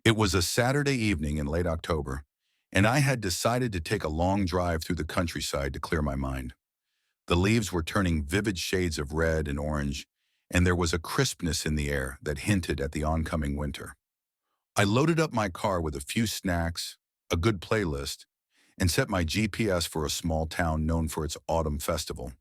It was a Saturday evening in late October, and I had decided to take a long drive through the countryside to clear my mind. The leaves were turning vivid shades of red and orange, and there was a crispness in the air that hinted at the oncoming winter. I loaded up my car with a few snacks, a good playlist, and set my GPS for a small town known for its autumn festival.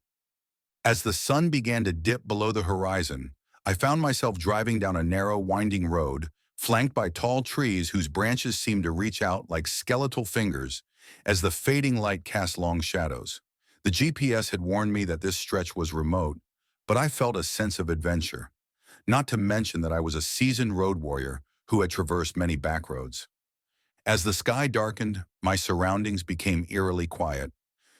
As the sun began to dip below the horizon, I found myself driving down a narrow, winding road, flanked by tall trees whose branches seemed to reach out like skeletal fingers as the fading light cast long shadows. The GPS had warned me that this stretch was remote, but I felt a sense of adventure, not to mention that I was a seasoned road warrior who had traversed many back roads. As the sky darkened, my surroundings became eerily quiet.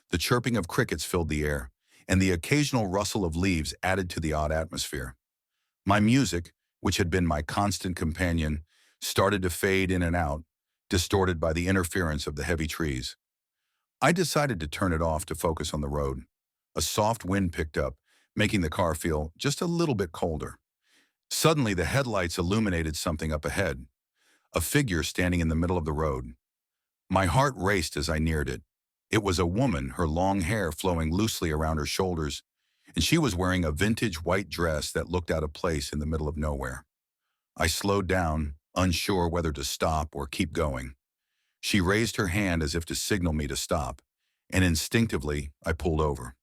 The chirping of crickets filled the air, and the occasional rustle of leaves added to the odd atmosphere. My music, which had been my constant companion, started to fade in and out, distorted by the interference of the heavy trees. I decided to turn it off to focus on the road. A soft wind picked up, making the car feel just a little bit colder. Suddenly, the headlights illuminated something up ahead, a figure standing in the middle of the road. My heart raced as I neared it. It was a woman, her long hair flowing loosely around her shoulders, and she was wearing a vintage white dress that looked out of place in the middle of nowhere. I slowed down, unsure whether to stop or keep going. She raised her hand as if to signal me to stop, and instinctively, I pulled over.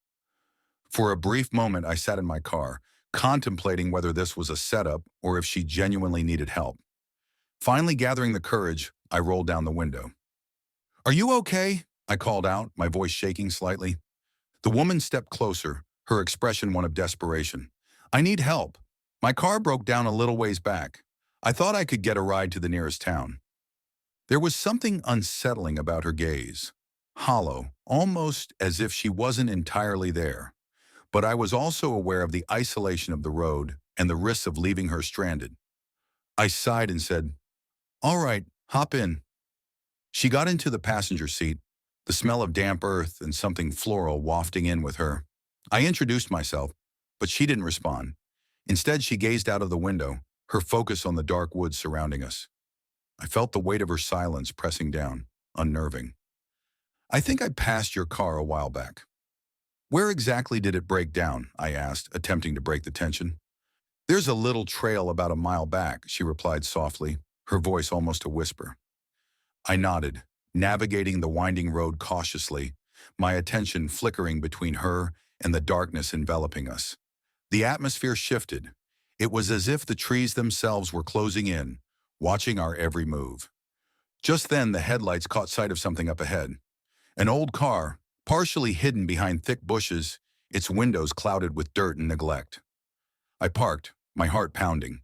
For a brief moment, I sat in my car, contemplating whether this was a setup or if she genuinely needed help. Finally gathering the courage, I rolled down the window. "Are you okay?" I called out, my voice shaking slightly. The woman stepped closer, her expression one of desperation. "I need help. My car broke down a little ways back. I thought I could get a ride to the nearest town." There was something unsettling about her gaze, hollow, almost as if she wasn't entirely there. But I was also aware of the isolation of the road and the risks of leaving her stranded. I sighed and said, "All right, hop in." She got into the passenger seat, the smell of damp earth and something floral wafting in with her. I introduced myself, but she didn't respond. Instead, she gazed out of the window, her focus on the dark woods surrounding us. I felt the weight of her silence pressing down, unnerving. "I think I passed your car a while back." "Where exactly did it break down?" I asked, attempting to break the tension. "There's a little trail about a mile back," she replied softly, her voice almost a whisper. I nodded, navigating the winding road cautiously, my attention flickering between her and the darkness enveloping us. The atmosphere shifted. It was as if the trees themselves were closing in, watching our every move. Just then, the headlights caught sight of something up ahead. An old car, partially hidden behind thick bushes, its windows clouded with dirt and neglect. I parked, my heart pounding.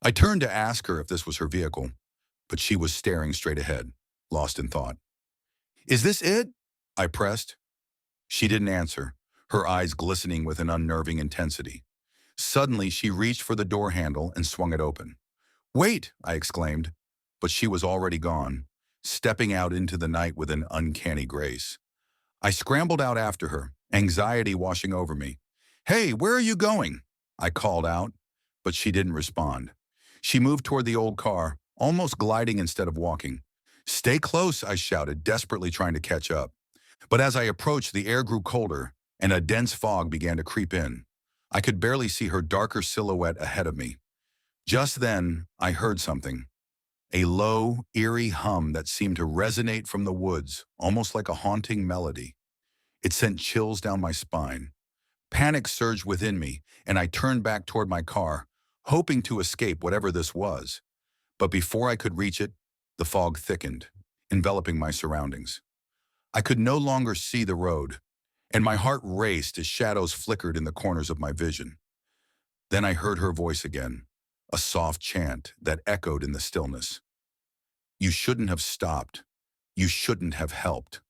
I turned to ask her if this was her vehicle, but she was staring straight ahead, lost in thought. "Is this it?" I pressed. She didn't answer, her eyes glistening with an unnerving intensity. Suddenly, she reached for the door handle and swung it open. "Wait!" I exclaimed, but she was already gone, stepping out into the night with an uncanny grace. I scrambled out after her, anxiety washing over me. "Hey, where are you going?" I called out, but she didn't respond. She moved toward the old car, almost gliding instead of walking. "Stay close," I shouted, desperately trying to catch up. But as I approached, the air grew colder, and a dense fog began to creep in. I could barely see her darker silhouette ahead of me. Just then, I heard something. A low, eerie hum that seemed to resonate from the woods, almost like a haunting melody. It sent chills down my spine. Panic surged within me, and I turned back toward my car, hoping to escape whatever this was. But before I could reach it, the fog thickened, enveloping my surroundings. I could no longer see the road, and my heart raced as shadows flickered in the corners of my vision. Then I heard her voice again, a soft chant that echoed in the stillness. "You shouldn't have stopped. You shouldn't have helped."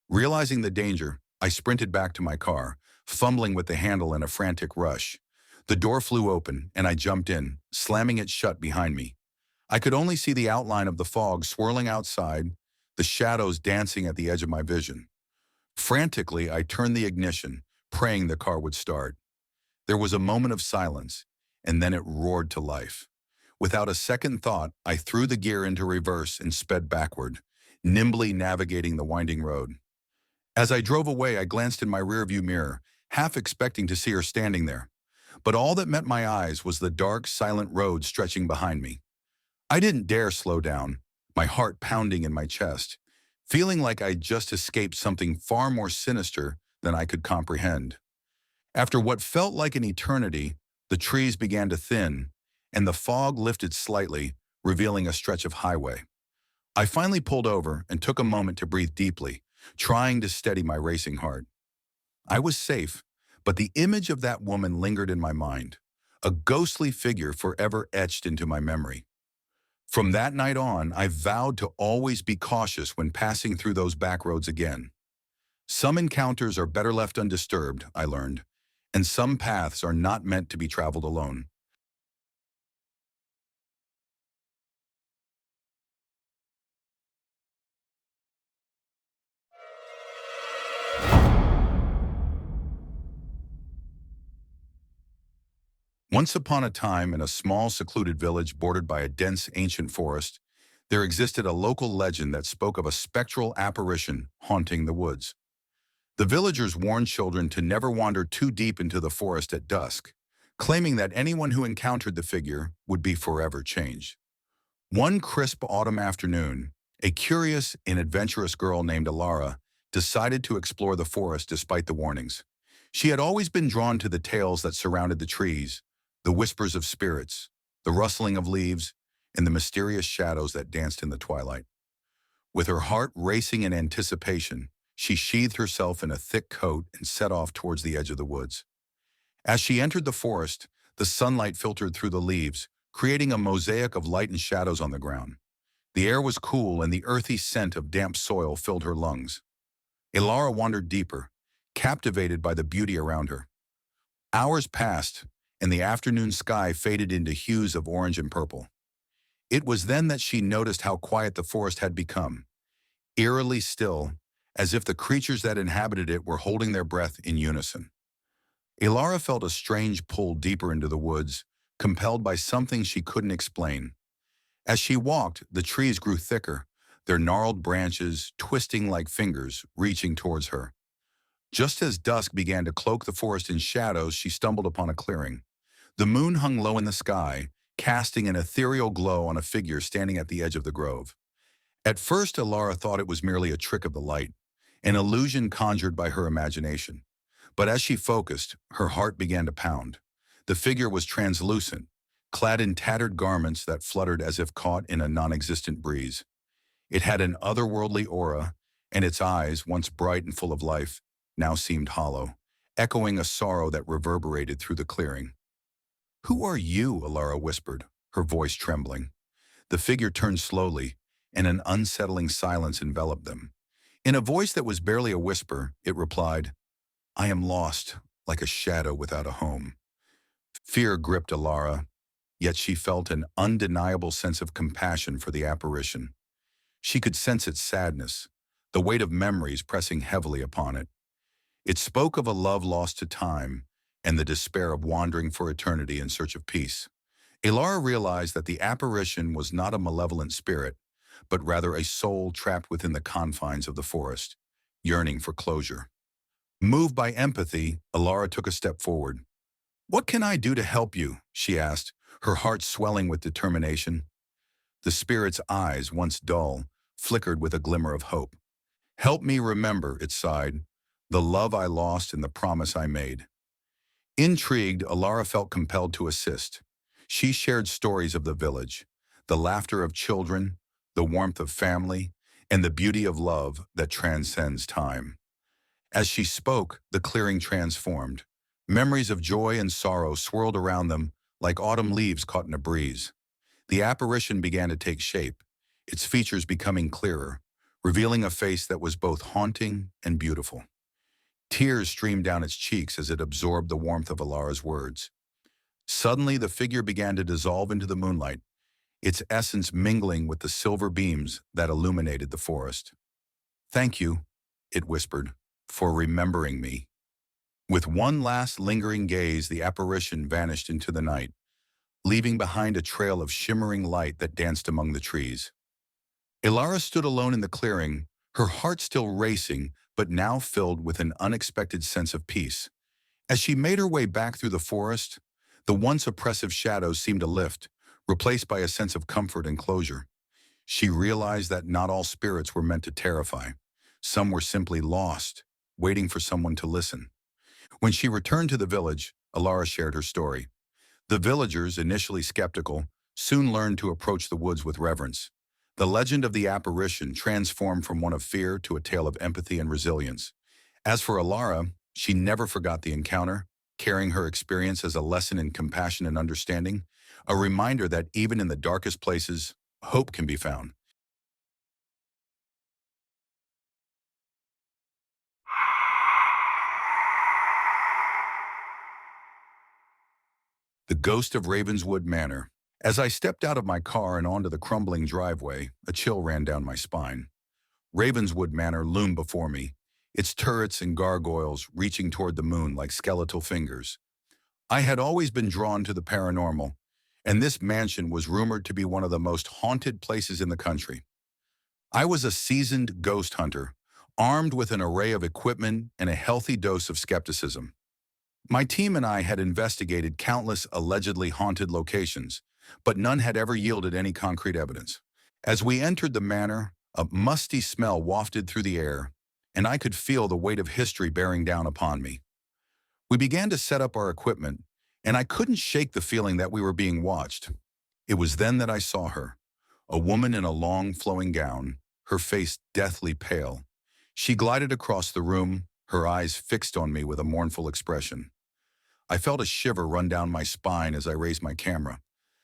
Realizing the danger, I sprinted back to my car, fumbling with the handle in a frantic rush. The door flew open, and I jumped in, slamming it shut behind me. I could only see the outline of the fog swirling outside, the shadows dancing at the edge of my vision. Frantically, I turned the ignition, praying the car would start. There was a moment of silence, and then it roared to life. Without a second thought, I threw the gear into reverse and sped backward, nimbly navigating the winding road. As I drove away, I glanced in my rearview mirror, half expecting to see her standing there. But all that met my eyes was the dark, silent road stretching behind me. I didn't dare slow down, my heart pounding in my chest, feeling like I'd just escaped something far more sinister than I could comprehend. After what felt like an eternity, the trees began to thin, and the fog lifted slightly, revealing a stretch of highway. I finally pulled over and took a moment to breathe deeply, trying to steady my racing heart. I was safe, but the image of that woman lingered in my mind, a ghostly figure forever etched into my memory. From that night on, I vowed to always be cautious when passing through those back roads again. Some encounters are better left undisturbed, I learned, and some paths are not meant to be traveled alone. Once upon a time, in a small, secluded village bordered by a dense, ancient forest, there existed a local legend that spoke of a spectral apparition haunting the woods. The villagers warned children to never wander too deep into the forest at dusk, claiming that anyone who encountered the figure would be forever changed. One crisp autumn afternoon, a curious and adventurous girl named Alara decided to explore the forest despite the warnings. She had always been drawn to the tales that surrounded the trees, the whispers of spirits, the rustling of leaves, and the mysterious shadows that danced in the twilight. With her heart racing in anticipation, she sheathed herself in a thick coat and set off towards the edge of the woods. As she entered the forest, the sunlight filtered through the leaves, creating a mosaic of light and shadows on the ground. The air was cool and the earthy scent of damp soil filled her lungs. Ilara wandered deeper, captivated by the beauty around her. Hours passed, and the afternoon sky faded into hues of orange and purple. It was then that she noticed how quiet the forest had become, eerily still, as if the creatures that inhabited it were holding their breath in unison. Ilara felt a strange pull deeper into the woods, compelled by something she couldn't explain. As she walked, the trees grew thicker, their gnarled branches twisting like fingers, reaching towards her. Just as dusk began to cloak the forest in shadows, she stumbled upon a clearing. The moon hung low in the sky, casting an ethereal glow on a figure standing at the edge of the grove. At first, Ilara thought it was merely a trick of the light, an illusion conjured by her imagination. But as she focused, her heart began to pound. The figure was translucent, clad in tattered garments that fluttered as if caught in a non-existent breeze. It had an otherworldly aura, and its eyes, once bright and full of life, now seemed hollow, echoing a sorrow that reverberated through the clearing. "Who are you?" Ilara whispered, her voice trembling. The figure turned slowly, and an unsettling silence enveloped them. In a voice that was barely a whisper, it replied, "I am lost, like a shadow without a home." Fear gripped Ilara, yet she felt an undeniable sense of compassion for the apparition. She could sense its sadness, the weight of memories pressing heavily upon it. It spoke of a love lost to time and the despair of wandering for eternity in search of peace. Ilara realized that the apparition was not a malevolent spirit, but rather a soul trapped within the confines of the forest, yearning for closure. Moved by empathy, Ilara took a step forward. "What can I do to help you?" she asked, her heart swelling with determination. The spirit's eyes, once dull, flickered with a glimmer of hope. "Help me remember," it sighed, "the love I lost and the promise I made." Intrigued, Ilara felt compelled to assist. She shared stories of the village, the laughter of children, the warmth of family, and the beauty of love that transcends time. As she spoke, the clearing transformed. Memories of joy and sorrow swirled around them like autumn leaves caught in a breeze. The apparition began to take shape, its features becoming clearer, revealing a face that was both haunting and beautiful. Tears streamed down its cheeks as it absorbed the warmth of Ilara's words. Suddenly, the figure began to dissolve into the moonlight, its essence mingling with the silver beams that illuminated the forest. "Thank you," it whispered, "for remembering me." With one last lingering gaze, the apparition vanished into the night, leaving behind a trail of shimmering light that danced among the trees. Ilara stood alone in the clearing, her heart still racing, but now filled with an unexpected sense of peace. As she made her way back through the forest, the once oppressive shadows seemed to lift, replaced by a sense of comfort and closure. She realized that not all spirits were meant to terrify. Some were simply lost, waiting for someone to listen. When she returned to the village, Alara shared her story. The villagers, initially skeptical, soon learned to approach the woods with reverence. The legend of the apparition transformed from one of fear to a tale of empathy and resilience. As for Alara, she never forgot the encounter, carrying her experience as a lesson in compassion and understanding, a reminder that even in the darkest places, hope can be found. The Ghost of Ravenswood Manor. As I stepped out of my car and onto the crumbling driveway, a chill ran down my spine. Ravenswood Manor loomed before me, its turrets and gargoyles reaching toward the moon like skeletal fingers. I had always been drawn to the paranormal, and this mansion was rumored to be one of the most haunted places in the country. I was a seasoned ghost hunter, armed with an array of equipment and a healthy dose of skepticism. My team and I had investigated countless allegedly haunted locations, but none had ever yielded any concrete evidence. As we entered the manor, a musty smell wafted through the air, and I could feel the weight of history bearing down upon me. We began to set up our equipment, and I couldn't shake the feeling that we were being watched. It was then that I saw her, a woman in a long, flowing gown, her face deathly pale. She glided across the room, her eyes fixed on me with a mournful expression. I felt a shiver run down my spine as I raised my camera,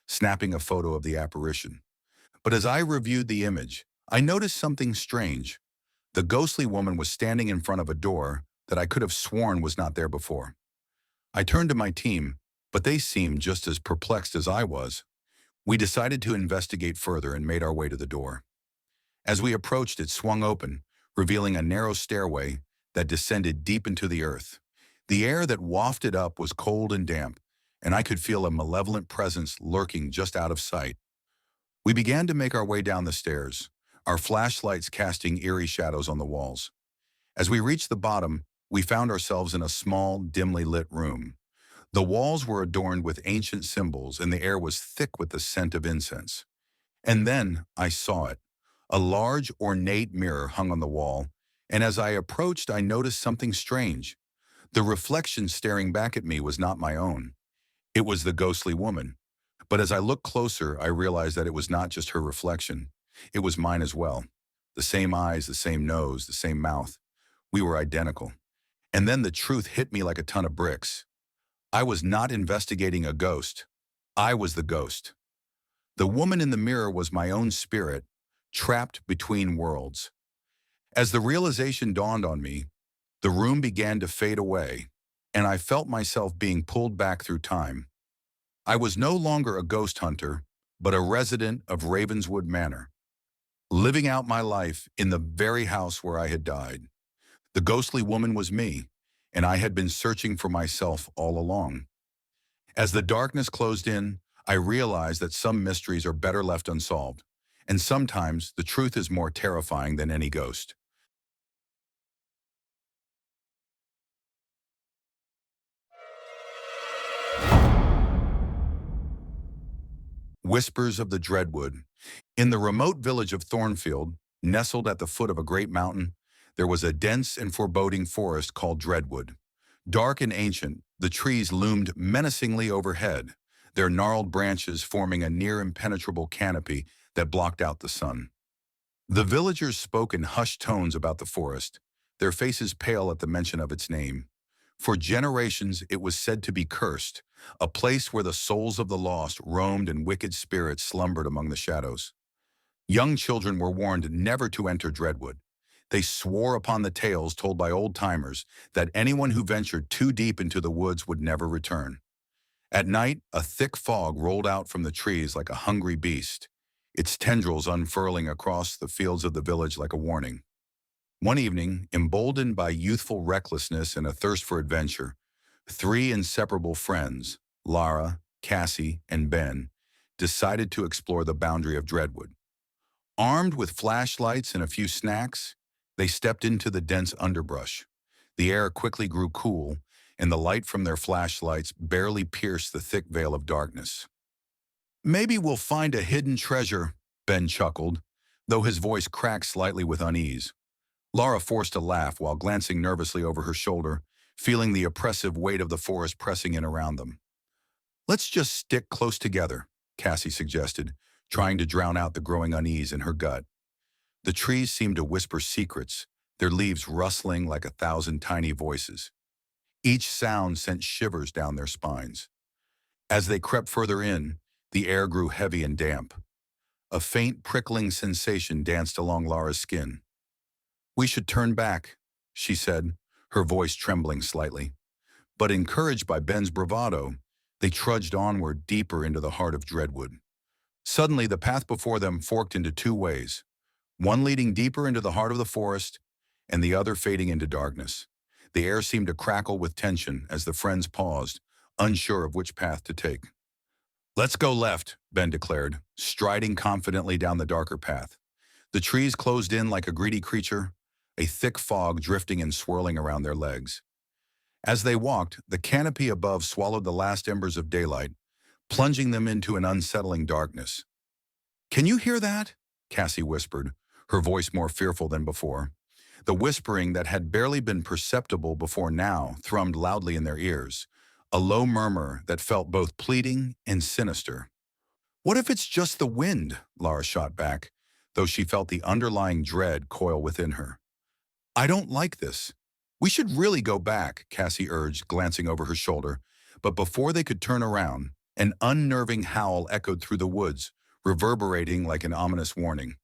snapping a photo of the apparition. But as I reviewed the image, I noticed something strange. The ghostly woman was standing in front of a door that I could have sworn was not there before. I turned to my team, but they seemed just as perplexed as I was. We decided to investigate further and made our way to the door. As we approached, it swung open, revealing a narrow stairway that descended deep into the earth. The air that wafted up was cold and damp, and I could feel a malevolent presence lurking just out of sight. We began to make our way down the stairs, our flashlights casting eerie shadows on the walls. As we reached the bottom, we found ourselves in a small, dimly lit room. The walls were adorned with ancient symbols, and the air was thick with the scent of incense. And then I saw it. A large, ornate mirror hung on the wall, and as I approached, I noticed something strange. The reflection staring back at me was not my own. It was the ghostly woman. But as I looked closer, I realized that it was not just her reflection. It was mine as well. The same eyes, the same nose, the same mouth. We were identical. And then the truth hit me like a ton of bricks. I was not investigating a ghost. I was the ghost. The woman in the mirror was my own spirit, trapped between worlds. As the realization dawned on me, the room began to fade away, and I felt myself being pulled back through time. I was no longer a ghost hunter, but a resident of Ravenswood Manor, living out my life in the very house where I had died. The ghostly woman was me, and I had been searching for myself all along. As the darkness closed in, I realized that some mysteries are better left unsolved, and sometimes the truth is more terrifying than any ghost. Whispers of the Dreadwood. In the remote village of Thornfield, nestled at the foot of a great mountain, there was a dense and foreboding forest called Dreadwood. Dark and ancient, the trees loomed menacingly overhead, their gnarled branches forming a near impenetrable canopy that blocked out the sun. The villagers spoke in hushed tones about the forest, their faces pale at the mention of its name. For generations it was said to be cursed, a place where the souls of the lost roamed and wicked spirits slumbered among the shadows. Young children were warned never to enter Dreadwood. They swore upon the tales told by old-timers that anyone who ventured too deep into the woods would never return. At night, a thick fog rolled out from the trees like a hungry beast, its tendrils unfurling across the fields of the village like a warning. One evening, emboldened by youthful recklessness and a thirst for adventure, three inseparable friends, Lara, Cassie, and Ben, decided to explore the boundary of Dreadwood. Armed with flashlights and a few snacks, they stepped into the dense underbrush. The air quickly grew cool, and the light from their flashlights barely pierced the thick veil of darkness. "Maybe we'll find a hidden treasure," Ben chuckled, though his voice cracked slightly with unease. Laura forced a laugh while glancing nervously over her shoulder, feeling the oppressive weight of the forest pressing in around them. "Let's just stick close together," Cassie suggested, trying to drown out the growing unease in her gut. The trees seemed to whisper secrets, their leaves rustling like 1,000 tiny voices. Each sound sent shivers down their spines. As they crept further in, the air grew heavy and damp. A faint prickling sensation danced along Laura's skin. "We should turn back," she said, her voice trembling slightly. But encouraged by Ben's bravado, they trudged onward deeper into the heart of Dreadwood. Suddenly, the path before them forked into two ways, one leading deeper into the heart of the forest, and the other fading into darkness. The air seemed to crackle with tension as the friends paused, unsure of which path to take. "Let's go left," Ben declared, striding confidently down the darker path. The trees closed in like a greedy creature, a thick fog drifting and swirling around their legs. As they walked, the canopy above swallowed the last embers of daylight, plunging them into an unsettling darkness. "Can you hear that?" Cassie whispered, her voice more fearful than before. The whispering that had barely been perceptible before now thrummed loudly in their ears, a low murmur that felt both pleading and sinister. "What if it's just the wind?" Laura shot back, though she felt the underlying dread coil within her. "I don't like this. We should really go back," Cassie urged, glancing over her shoulder. But before they could turn around, an unnerving howl echoed through the woods, reverberating like an ominous warning.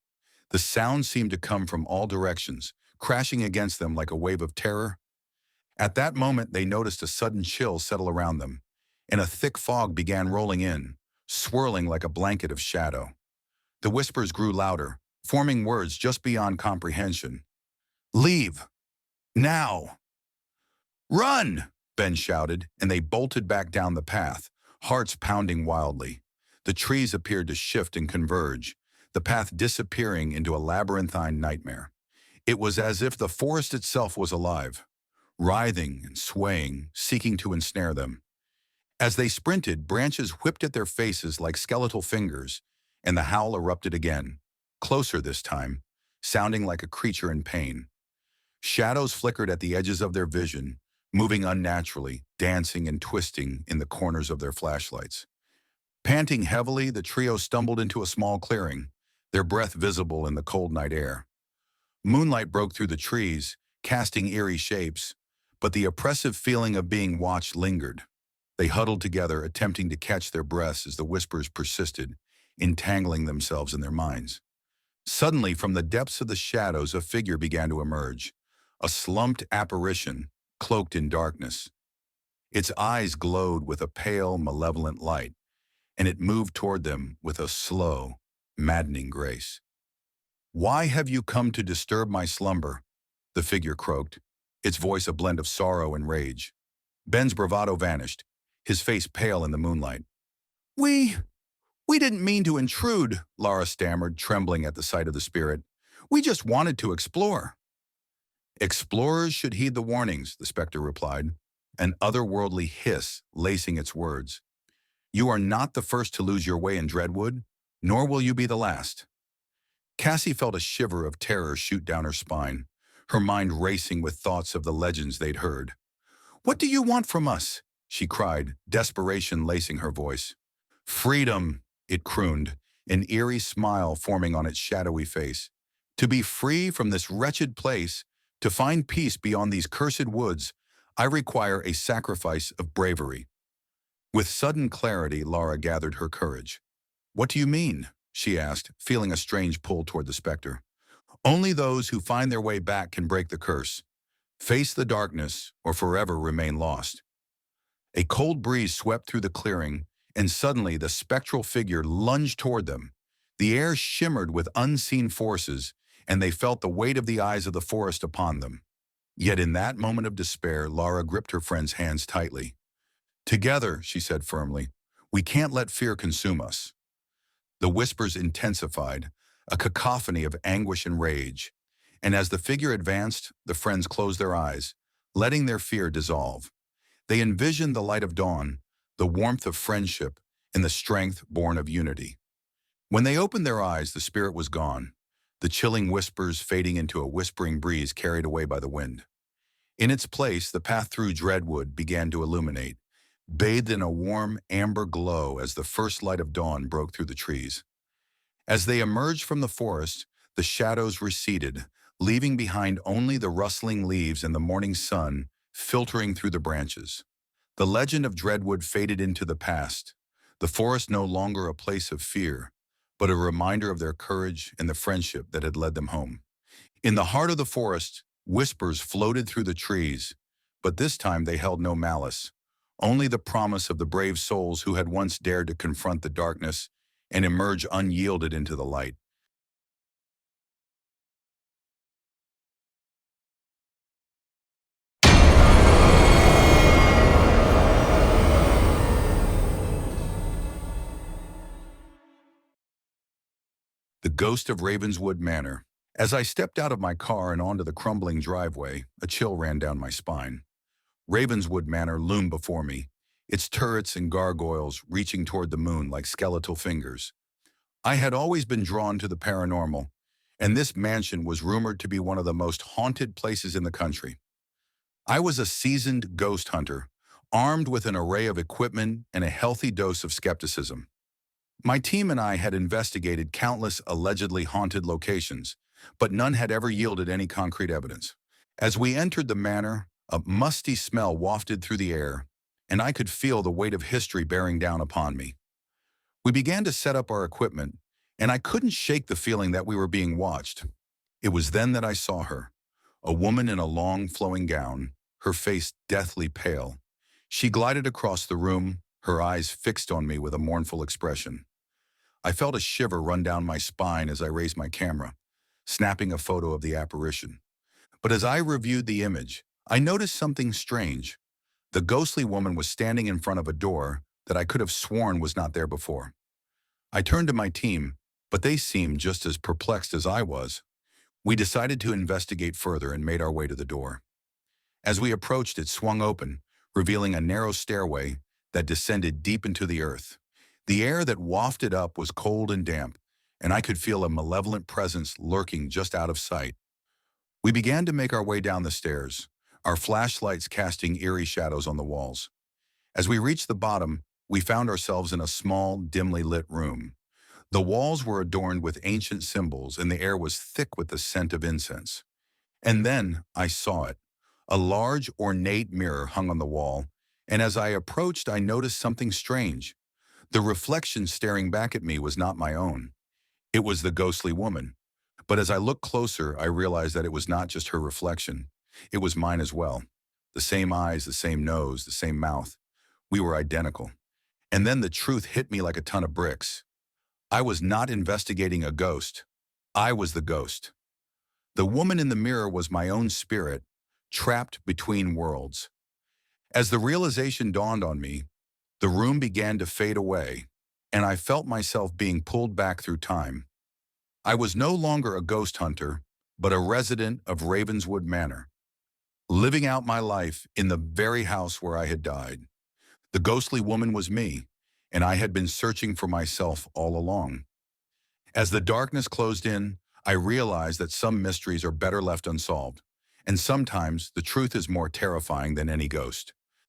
The sound seemed to come from all directions, crashing against them like a wave of terror. At that moment, they noticed a sudden chill settle around them, and a thick fog began rolling in, swirling like a blanket of shadow. The whispers grew louder, forming words just beyond comprehension. "Leave! Now!" "Run!" Ben shouted, and they bolted back down the path, hearts pounding wildly. The trees appeared to shift and converge, the path disappearing into a labyrinthine nightmare. It was as if the forest itself was alive, writhing and swaying, seeking to ensnare them. As they sprinted, branches whipped at their faces like skeletal fingers, and the howl erupted again, closer this time, sounding like a creature in pain. Shadows flickered at the edges of their vision, moving unnaturally, dancing and twisting in the corners of their flashlights. Panting heavily, the trio stumbled into a small clearing, their breath visible in the cold night air. Moonlight broke through the trees, casting eerie shapes, but the oppressive feeling of being watched lingered. They huddled together, attempting to catch their breaths as the whispers persisted, entangling themselves in their minds. Suddenly, from the depths of the shadows, a figure began to emerge, a slumped apparition, cloaked in darkness. Its eyes glowed with a pale, malevolent light, and it moved toward them with a slow, maddening grace. "Why have you come to disturb my slumber?" the figure croaked, its voice a blend of sorrow and rage. Ben's bravado vanished, his face pale in the moonlight. We didn't mean to intrude," Laura stammered, trembling at the sight of the spirit. "We just wanted to explore." "Explorers should heed the warnings," the specter replied, an otherworldly hiss lacing its words. "You are not the first to lose your way in Dreadwood, nor will you be the last." Cassie felt a shiver of terror shoot down her spine, her mind racing with thoughts of the legends they'd heard. "What do you want from us?" she cried, desperation lacing her voice. "Freedom," it crooned, an eerie smile forming on its shadowy face. "To be free from this wretched place, to find peace beyond these cursed woods, I require a sacrifice of bravery." With sudden clarity, Laura gathered her courage. "What do you mean?" she asked, feeling a strange pull toward the specter. "Only those who find their way back can break the curse. Face the darkness, or forever remain lost." A cold breeze swept through the clearing, and suddenly the spectral figure lunged toward them. The air shimmered with unseen forces, and they felt the weight of the eyes of the forest upon them. Yet in that moment of despair, Laura gripped her friend's hands tightly. "Together," she said firmly, We can't let fear consume us. The whispers intensified, a cacophony of anguish and rage. And as the figure advanced, the friends closed their eyes, letting their fear dissolve. They envisioned the light of dawn, the warmth of friendship, and the strength born of unity. When they opened their eyes, the spirit was gone, the chilling whispers fading into a whispering breeze carried away by the wind. In its place, the path through Dreadwood began to illuminate, bathed in a warm, amber glow as the first light of dawn broke through the trees. As they emerged from the forest, the shadows receded, leaving behind only the rustling leaves and the morning sun filtering through the branches. The legend of Dreadwood faded into the past, the forest no longer a place of fear, but a reminder of their courage and the friendship that had led them home. In the heart of the forest, whispers floated through the trees, but this time they held no malice, only the promise of the brave souls who had once dared to confront the darkness and emerge unyielded into the light. The Ghost of Ravenswood Manor. As I stepped out of my car and onto the crumbling driveway, a chill ran down my spine. Ravenswood Manor loomed before me, its turrets and gargoyles reaching toward the moon like skeletal fingers. I had always been drawn to the paranormal, and this mansion was rumored to be one of the most haunted places in the country. I was a seasoned ghost hunter, armed with an array of equipment and a healthy dose of skepticism. My team and I had investigated countless allegedly haunted locations, but none had ever yielded any concrete evidence. As we entered the manor, a musty smell wafted through the air, and I could feel the weight of history bearing down upon me. We began to set up our equipment, and I couldn't shake the feeling that we were being watched. It was then that I saw her, a woman in a long, flowing gown, her face deathly pale. She glided across the room, her eyes fixed on me with a mournful expression. I felt a shiver run down my spine as I raised my camera, snapping a photo of the apparition. But as I reviewed the image, I noticed something strange. The ghostly woman was standing in front of a door that I could have sworn was not there before. I turned to my team, but they seemed just as perplexed as I was. We decided to investigate further and made our way to the door. As we approached, it swung open, revealing a narrow stairway that descended deep into the earth. The air that wafted up was cold and damp, and I could feel a malevolent presence lurking just out of sight. We began to make our way down the stairs, our flashlights casting eerie shadows on the walls. As we reached the bottom, we found ourselves in a small, dimly lit room. The walls were adorned with ancient symbols, and the air was thick with the scent of incense. And then I saw it. A large, ornate mirror hung on the wall, and as I approached, I noticed something strange. The reflection staring back at me was not my own. It was the ghostly woman. But as I looked closer, I realized that it was not just her reflection. It was mine as well. The same eyes, the same nose, the same mouth. We were identical. And then the truth hit me like a ton of bricks. I was not investigating a ghost. I was the ghost. The woman in the mirror was my own spirit, trapped between worlds. As the realization dawned on me, the room began to fade away, and I felt myself being pulled back through time. I was no longer a ghost hunter, but a resident of Ravenswood Manor, living out my life in the very house where I had died. The ghostly woman was me, and I had been searching for myself all along. As the darkness closed in, I realized that some mysteries are better left unsolved, and sometimes the truth is more terrifying than any ghost.